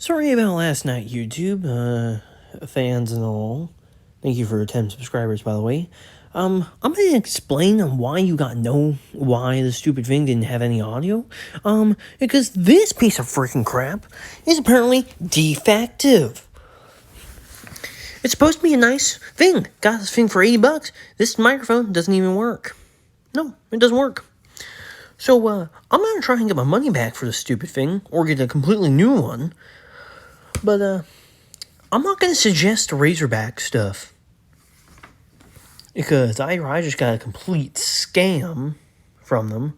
Sorry about last night, YouTube, fans and all. Thank you for 10 subscribers, by the way. I'm gonna explain why why the stupid thing didn't have any audio. Because this piece of freaking crap is apparently defective. It's supposed to be a nice thing. Got this thing for $80. This microphone doesn't even work. No, it doesn't work. So, I'm gonna try and get my money back for this stupid thing, or get a completely new one. But, I'm not going to suggest Razorback stuff, because I just got a complete scam from them,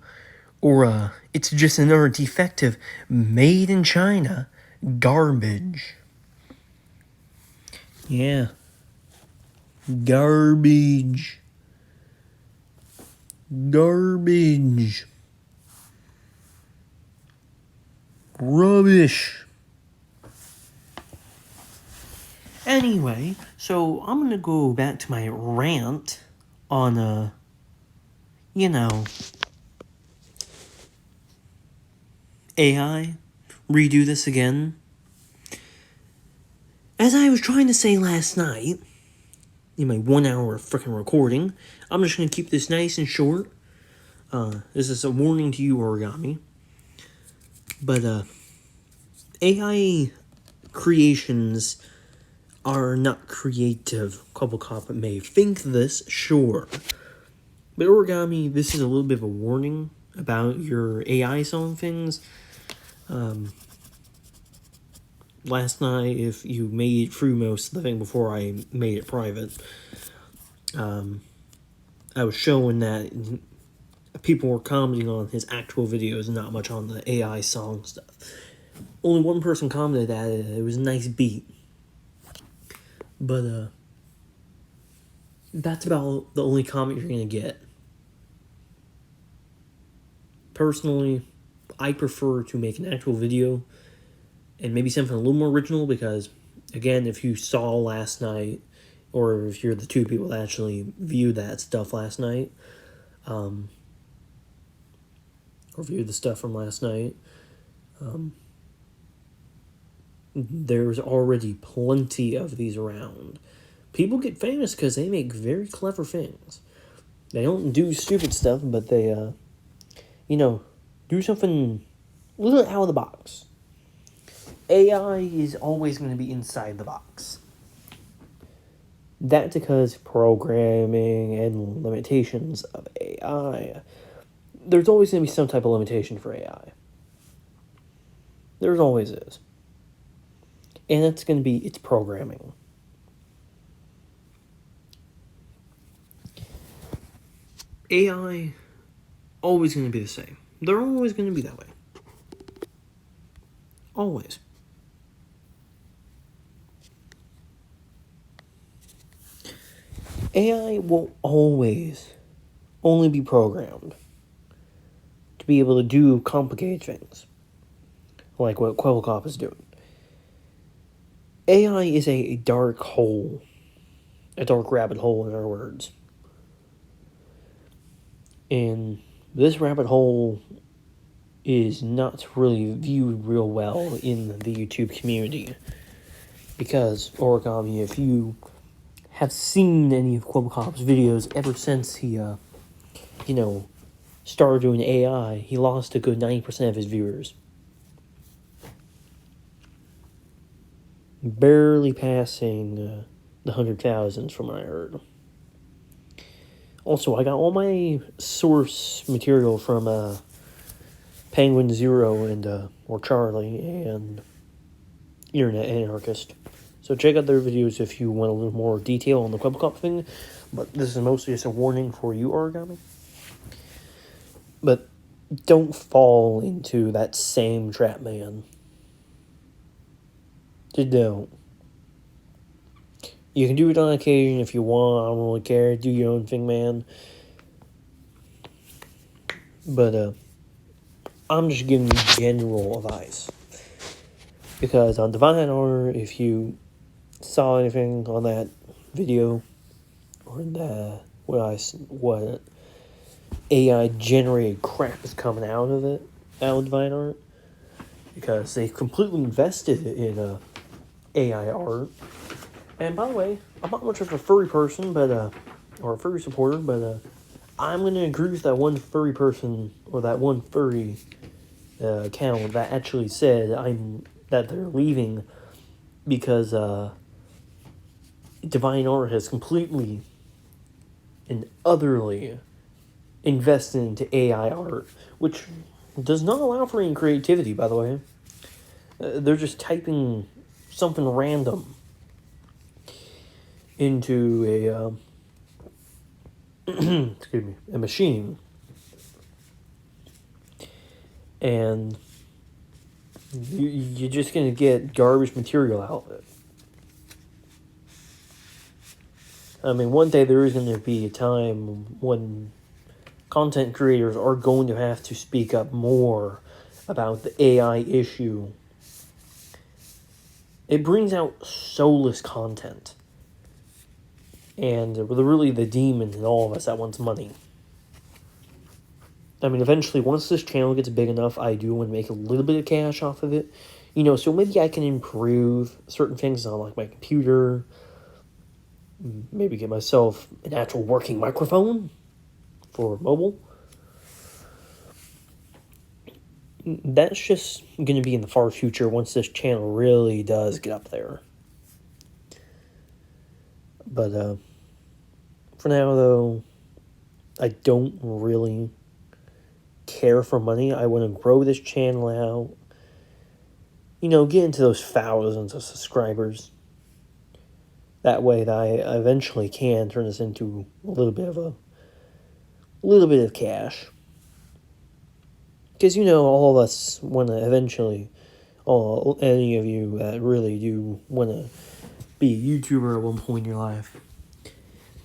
or it's just another defective, made in China garbage. Yeah. Garbage. Garbage. Rubbish. Anyway, so I'm gonna go back to my rant on, AI. Redo this again. As I was trying to say last night, in my 1 hour freaking recording, I'm just gonna keep this nice and short. This is a warning to you, Origami. But, AI creations are not creative. Cobblecop may think this, sure. But Origami, this is a little bit of a warning about your AI song things. Last night, if you made it through most of the thing before I made it private, I was showing that people were commenting on his actual videos and not much on the AI song stuff. Only one person commented that it was a nice beat. But, that's about the only comment you're going to get. Personally, I prefer to make an actual video and maybe something a little more original, because, again, if you saw last night, or if you're the two people that actually viewed that stuff last night, or viewed the stuff from last night, there's already plenty of these around. People get famous because they make very clever things. They don't do stupid stuff, but they, do something a little out of the box. AI is always going to be inside the box. That's because programming and limitations of AI. There's always going to be some type of limitation for AI. There always is. And that's going to be its programming. AI, always going to be the same. They're always going to be that way. Always. AI will always only be programmed to be able to do complicated things, like what Quabblecop is doing. AI is a dark hole, a dark rabbit hole, in other words. And this rabbit hole is not really viewed real well in the YouTube community. Because, Origami, if you have seen any of Quabblecop's videos ever since he, started doing AI, he lost a good 90% of his viewers. Barely passing the 100,000s from what I heard. Also, I got all my source material from Penguin Zero and or Charlie and Internet Anarchist. So check out their videos if you want a little more detail on the Quabblecop thing. But this is mostly just a warning for you, Origami. But don't fall into that same trap, man. Just don't. You can do it on occasion if you want. I don't really care. Do your own thing, man. But, I'm just giving you general advice. Because on Divine Honor, if you saw anything on that video, or what AI generated crap is coming out of Divine Art, because they completely invested in AI art. And by the way, I'm not much of a furry person, but or a furry supporter, but I'm gonna agree with that one furry person or that one furry account that actually said that they're leaving because Divine Art has completely and utterly invested into AI art, which does not allow for any creativity, by the way. They're just typing something random into excuse me, a machine, and you're just gonna get garbage material out of it. I mean, one day there is going to be a time when content creators are going to have to speak up more about the AI issue. It brings out soulless content. And really the demon in all of us that wants money. I mean, eventually, once this channel gets big enough, I do want to make a little bit of cash off of it. You know, so maybe I can improve certain things on, like, my computer. Maybe get myself an actual working microphone for mobile. That's just going to be in the far future once this channel really does get up there. But for now, though, I don't really care for money. I want to grow this channel out. You know, get into those thousands of subscribers. That way that I eventually can turn this into a little bit of cash. Because, you know, all of us want to eventually, any of you that really do want to be a YouTuber at one point in your life.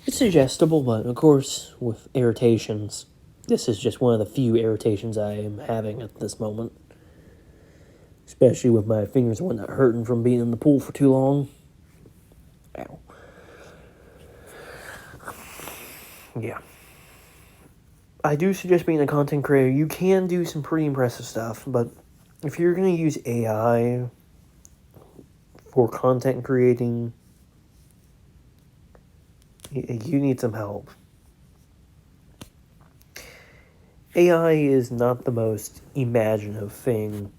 It's suggestible, but of course, with irritations, this is just one of the few irritations I am having at this moment. Especially with my fingers and whatnot hurting from being in the pool for too long. Ow. Yeah. I do suggest being a content creator. You can do some pretty impressive stuff, but if you're going to use AI for content creating, you need some help. AI is not the most imaginative thing.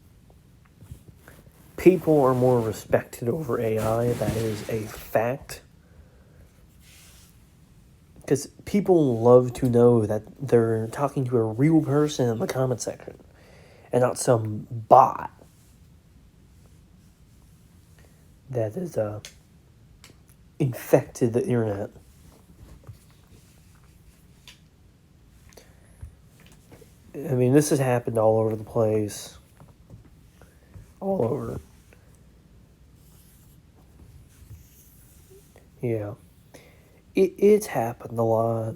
People are more respected over AI. That is a fact. Because people love to know that they're talking to a real person in the comment section and not some bot that is infected the internet. I mean, this has happened all over the place. All over. Yeah. It's happened a lot.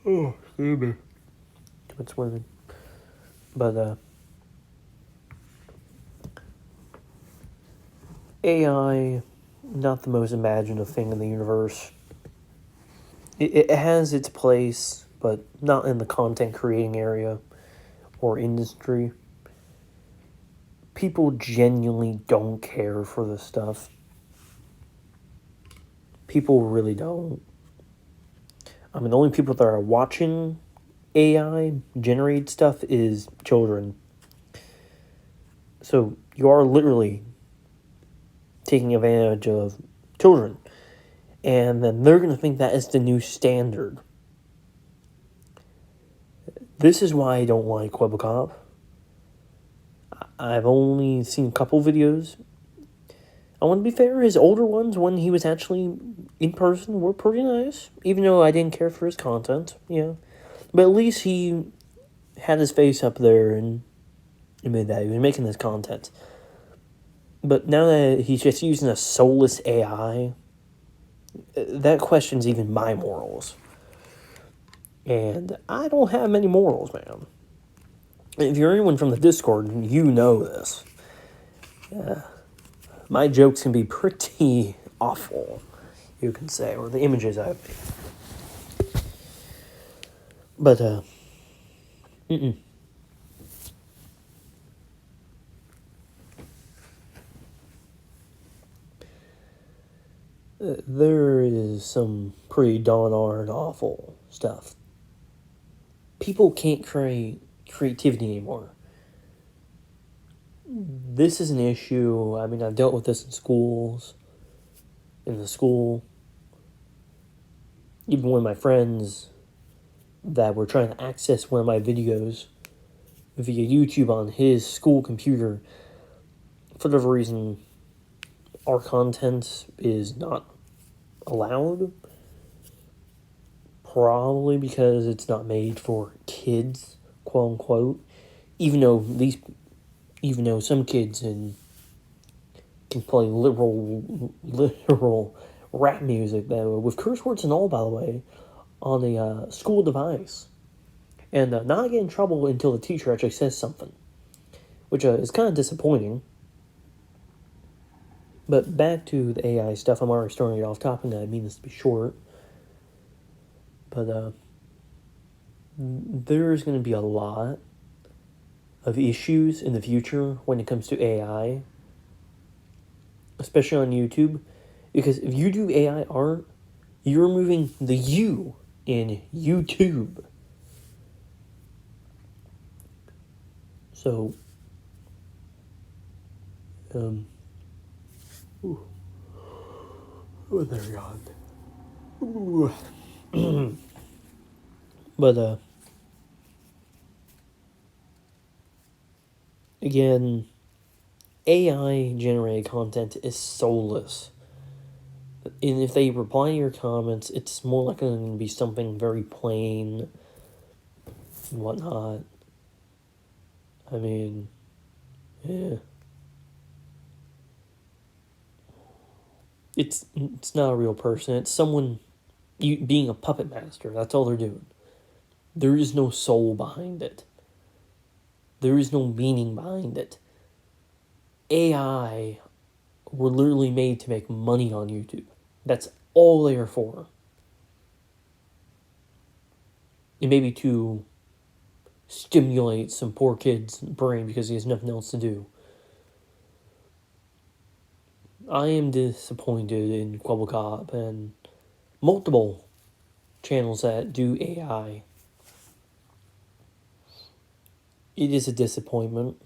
Oh, excuse me. Too much swimming. But, AI, not the most imaginative thing in the universe. It has its place, but not in the content creating area or industry. People genuinely don't care for this stuff. People really don't. I mean, the only people that are watching AI generate stuff is children. So you are literally taking advantage of children. And then they're going to think that is the new standard. This is why I don't like Webcop. I've only seen a couple videos. I want to be fair, his older ones, when he was actually in person, were pretty nice. Even though I didn't care for his content, yeah. But at least he had his face up there and admitted that he was making this content. But now that he's just using a soulless AI, that questions even my morals. And I don't have many morals, man. If you're anyone from the Discord, you know this. My jokes can be pretty awful, you can say, or the images I've made. But, there is some pretty darn awful stuff. People can't create creativity anymore. This is an issue. I mean, I've dealt with this in schools, in the school. Even one of my friends that were trying to access one of my videos via YouTube on his school computer, for whatever reason, our content is not allowed. Probably because it's not made for kids, quote unquote. Even though some kids can play literal rap music with curse words and all, by the way, on a school device, and not get in trouble until the teacher actually says something, which is kind of disappointing. But back to the AI stuff. I'm already starting it off topic, and I mean this to be short. But there's going to be a lot of issues in the future when it comes to AI, especially on YouTube, because if you do AI art, you're removing the U in YouTube. So, oh, there we go. But, again, AI generated content is soulless. And if they reply to your comments, it's more likely going to be something very plain and whatnot. I mean, yeah. It's not a real person. It's someone being a puppet master. That's all they're doing. There is no soul behind it. There is no meaning behind it. AI were literally made to make money on YouTube. That's all they are for. And maybe to stimulate some poor kid's brain because he has nothing else to do. I am disappointed in Quabblecop and multiple channels that do AI. It is a disappointment.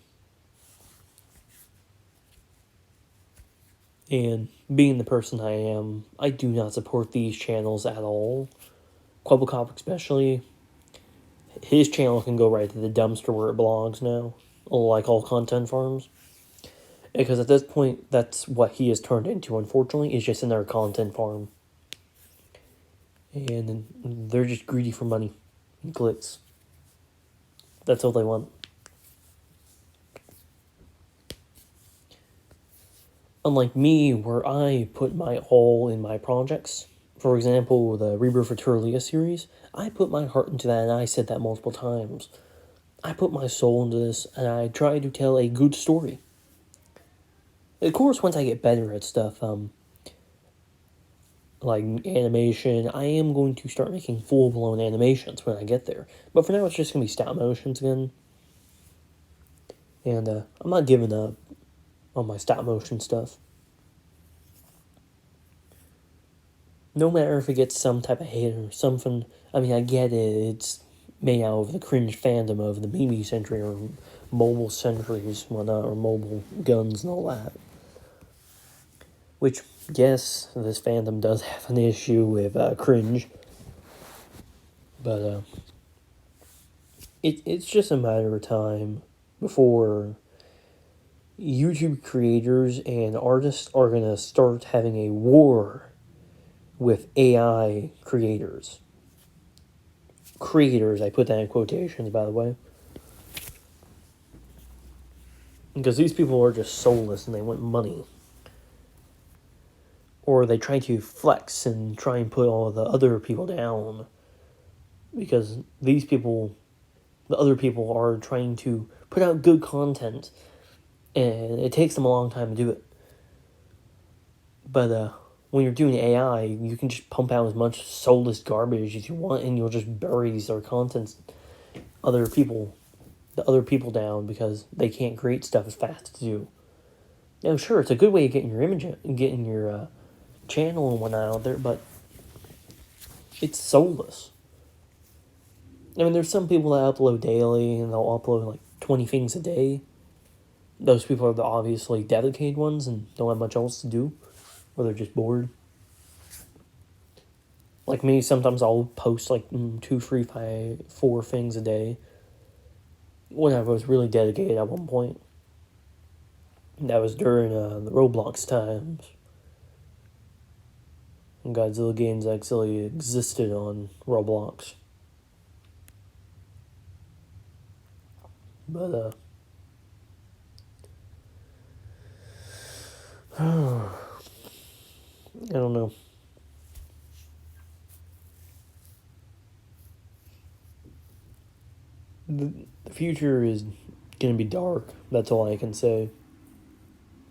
And being the person I am, I do not support these channels at all. Quabblecop especially. His channel can go right to the dumpster where it belongs now. Like all content farms. Because at this point, that's what he has turned into, unfortunately, is just another content farm. And they're just greedy for money and clicks. That's all they want. Unlike me, where I put my all in my projects. For example, the Rebirth of Turlia series, I put my heart into that, and I said that multiple times. I put my soul into this, and I try to tell a good story. Of course, once I get better at stuff, like animation, I am going to start making full-blown animations when I get there. But for now, it's just going to be stop motions again. And I'm not giving up on my stop motion stuff. No matter if it gets some type of hate or something, I mean, I get it, it's made out of the cringe fandom of the meme century or mobile centuries, whatnot, or mobile guns and all that. Which, yes, this fandom does have an issue with cringe. But it's just a matter of time before YouTube creators and artists are going to start having a war with AI creators. Creators, I put that in quotations, by the way. Because these people are just soulless and they want money. Or they try to flex and try and put all the other people down. Because these people, the other people, are trying to put out good content. And it takes them a long time to do it. But when you're doing AI, you can just pump out as much soulless garbage as you want, and you'll just bury these other contents, the other people down because they can't create stuff as fast as you. Now, sure, it's a good way of getting your image, getting your channel and whatnot out there, but it's soulless. I mean, there's some people that upload daily and they'll upload like 20 things a day. Those people are the obviously dedicated ones and don't have much else to do, or they're just bored. Like me, sometimes I'll post like 2, 3, 5, 4 things a day. When I was really dedicated at one point. That was during the Roblox times. When Godzilla games actually existed on Roblox. But, I don't know. The future is gonna be dark. That's all I can say.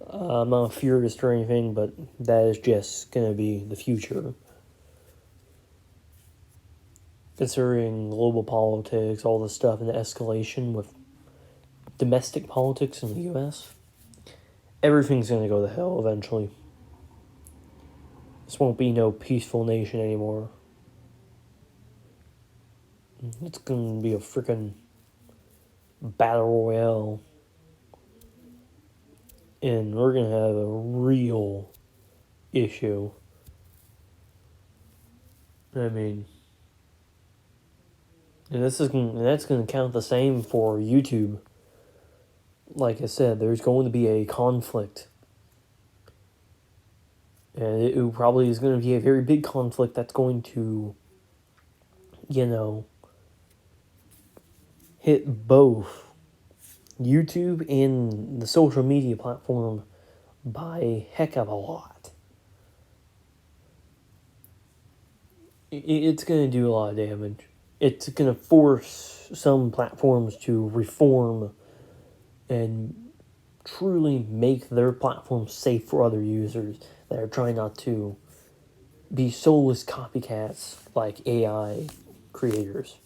I'm not a furious or anything, but that is just gonna be the future. Considering global politics, all this stuff, and the escalation with domestic politics in the U.S., everything's gonna go to hell eventually. This won't be no peaceful nation anymore. It's gonna be a freaking battle royale. And we're gonna have a real issue. I mean, and that's gonna count the same for YouTube. Like I said, there's going to be a conflict. And it probably is going to be a very big conflict that's going to, hit both YouTube and the social media platform by a heck of a lot. It's going to do a lot of damage. It's going to force some platforms to reform and truly make their platform safe for other users that are trying not to be soulless copycats like AI creators.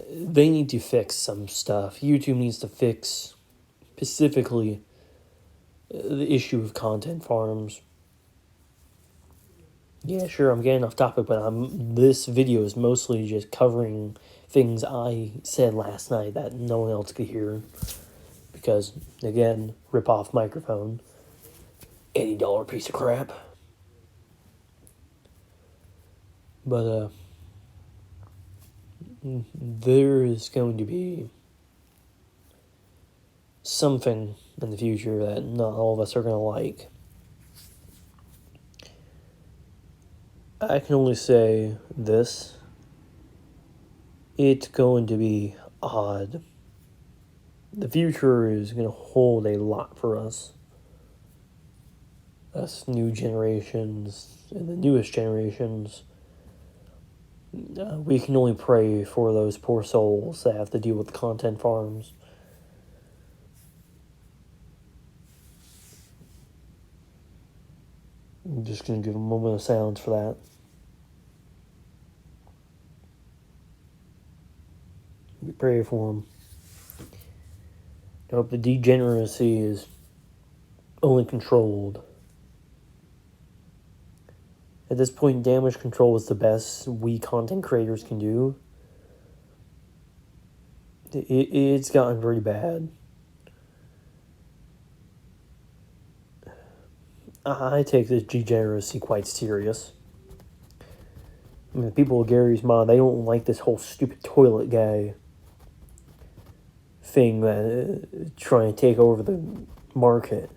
They need to fix some stuff. YouTube needs to fix specifically the issue of content farms. Yeah, sure, I'm getting off topic, but this video is mostly just covering things I said last night that no one else could hear. Because, again, rip-off microphone. $80 piece of crap. But, there is going to be something in the future that not all of us are going to like. I can only say this. It's going to be odd. The future is going to hold a lot for us. Us new generations and the newest generations. We can only pray for those poor souls that have to deal with content farms. I'm just going to give a moment of silence for that. We pray for them. I hope the degeneracy is only controlled. At this point, damage control is the best we content creators can do. It's gotten pretty bad. I take this degeneracy quite serious. I mean, the people of Gary's Mod, they don't like this whole stupid toilet guy thing that trying to take over the market.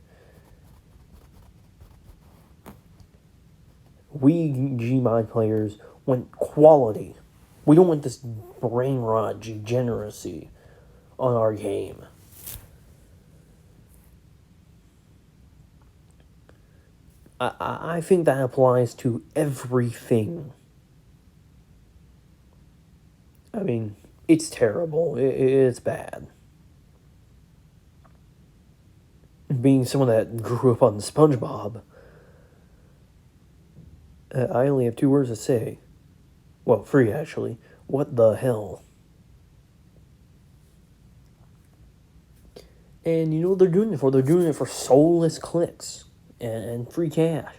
We Gmod players want quality. We don't want this brain rot degeneracy on our game. I think that applies to everything. I mean, it's terrible. It's bad. Being someone that grew up on SpongeBob, I only have 2 words to say. Well, 3 actually. What the hell? And you know what they're doing it for? They're doing it for soulless clicks and free cash.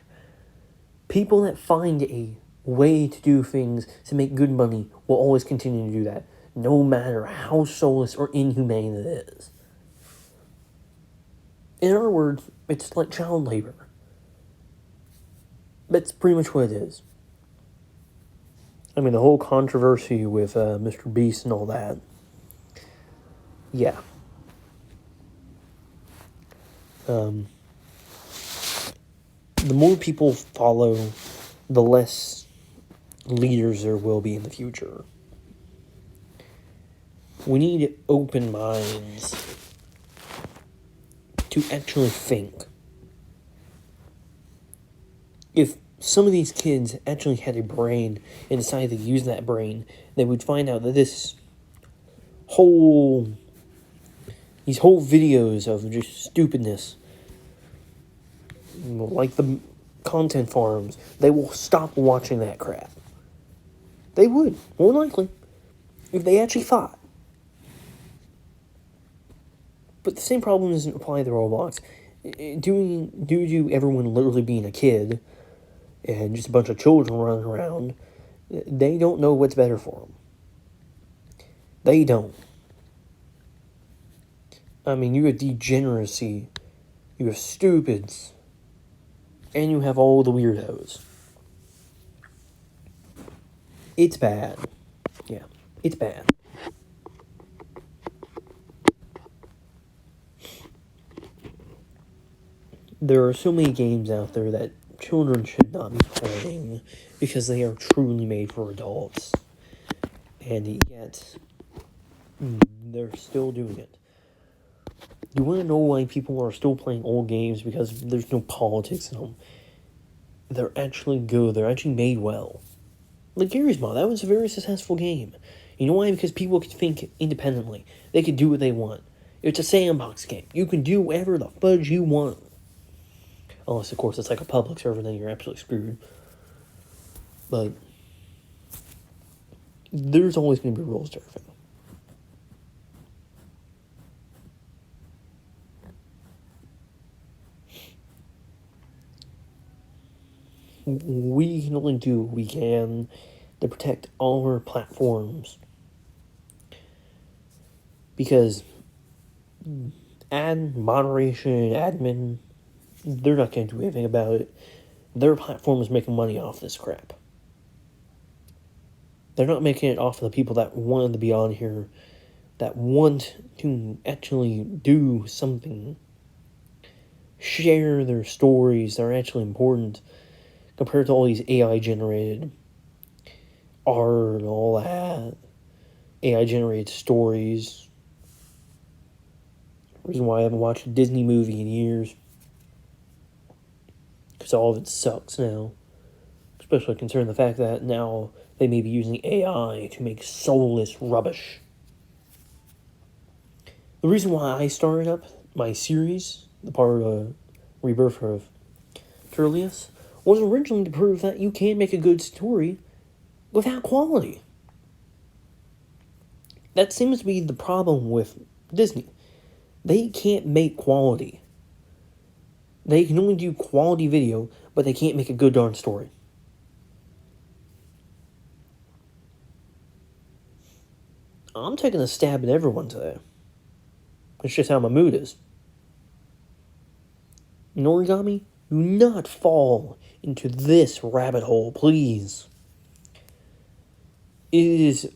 People that find a way to do things to make good money will always continue to do that, no matter how soulless or inhumane it is. In other words, it's like child labor. That's pretty much what it is. I mean, the whole controversy with Mr. Beast and all that. Yeah. The more people follow, the less leaders there will be in the future. We need open minds to actually think. If some of these kids actually had a brain and decided to use that brain, they would find out that these whole videos of just stupidness, like the content farms, they will stop watching that crap. They would, more likely, if they actually thought. But the same problem doesn't apply to Roblox. Due to everyone literally being a kid and just a bunch of children running around, they don't know what's better for them. They don't. I mean, you have degeneracy, you have stupids, and you have all the weirdos. It's bad. Yeah, it's bad. There are so many games out there that children should not be playing because they are truly made for adults. And yet, they're still doing it. You want to know why people are still playing old games? Because there's no politics in them. They're actually good. They're actually made well. Like Garry's Mod, that was a very successful game. You know why? Because people could think independently. They could do what they want. It's a sandbox game. You can do whatever the fudge you want. Unless, of course, it's like a public server, then you're absolutely screwed. But there's always going to be rules to everything. We can only do what we can to protect all our platforms. Because moderation, admin, they're not going to do anything about it. Their platform is making money off this crap. They're not making it off of the people that wanted to be on here, that want to actually do something, share their stories that are actually important, compared to all these AI-generated art and all that, AI-generated stories. Reason why I haven't watched a Disney movie in years. Because all of it sucks now. Especially considering the fact that now they may be using AI to make soulless rubbish. The reason why I started up my series, the part of Rebirth of Turlius, was originally to prove that you can make a good story without quality. That seems to be the problem with Disney. They can't make quality. They can only do quality video, but they can't make a good darn story. I'm taking a stab at everyone today. It's just how my mood is. In origami, do not fall into this rabbit hole, please. It is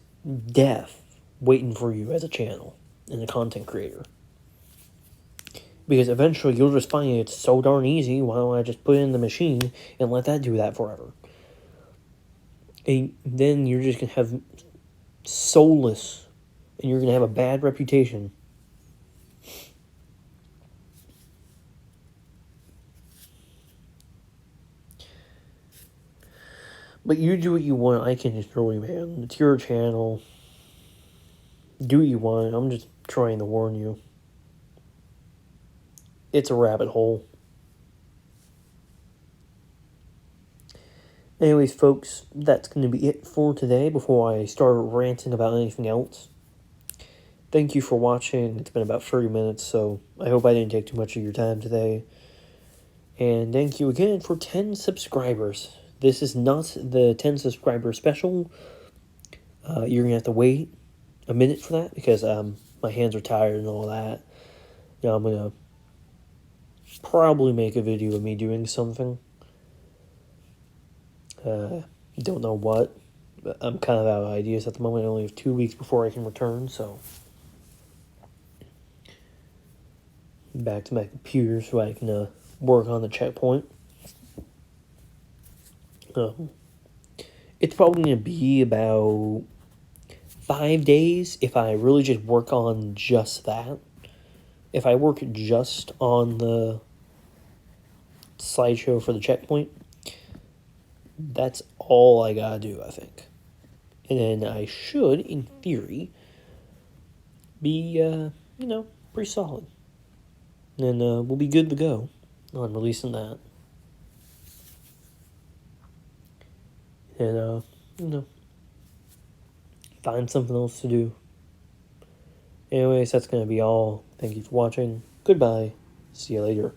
death waiting for you as a channel and a content creator. Because eventually you'll just find it's so darn easy, why don't I just put it in the machine and let that do that forever? And then you're just going to have soulless, and you're going to have a bad reputation. But you do what you want, I can destroy you, man. It's your channel. Do what you want, I'm just trying to warn you. It's a rabbit hole. Anyways, folks, that's going to be it for today before I start ranting about anything else. Thank you for watching. It's been about 30 minutes, so I hope I didn't take too much of your time today. And thank you again for 10 subscribers. This is not the 10 subscriber special. You're going to have to wait a minute for that because my hands are tired and all that. I'm going to probably make a video of me doing something. Don't know what. But I'm kind of out of ideas at the moment. I only have 2 weeks before I can return, so back to my computer so I can work on the checkpoint. It's probably going to be about 5 days if I really just work on just that. If I work just on the slideshow for the checkpoint, that's all I gotta do, I think. And then I should, in theory, be, pretty solid. And we'll be good to go on releasing that. And, find something else to do. Anyways, that's going to be all. Thank you for watching. Goodbye. See you later.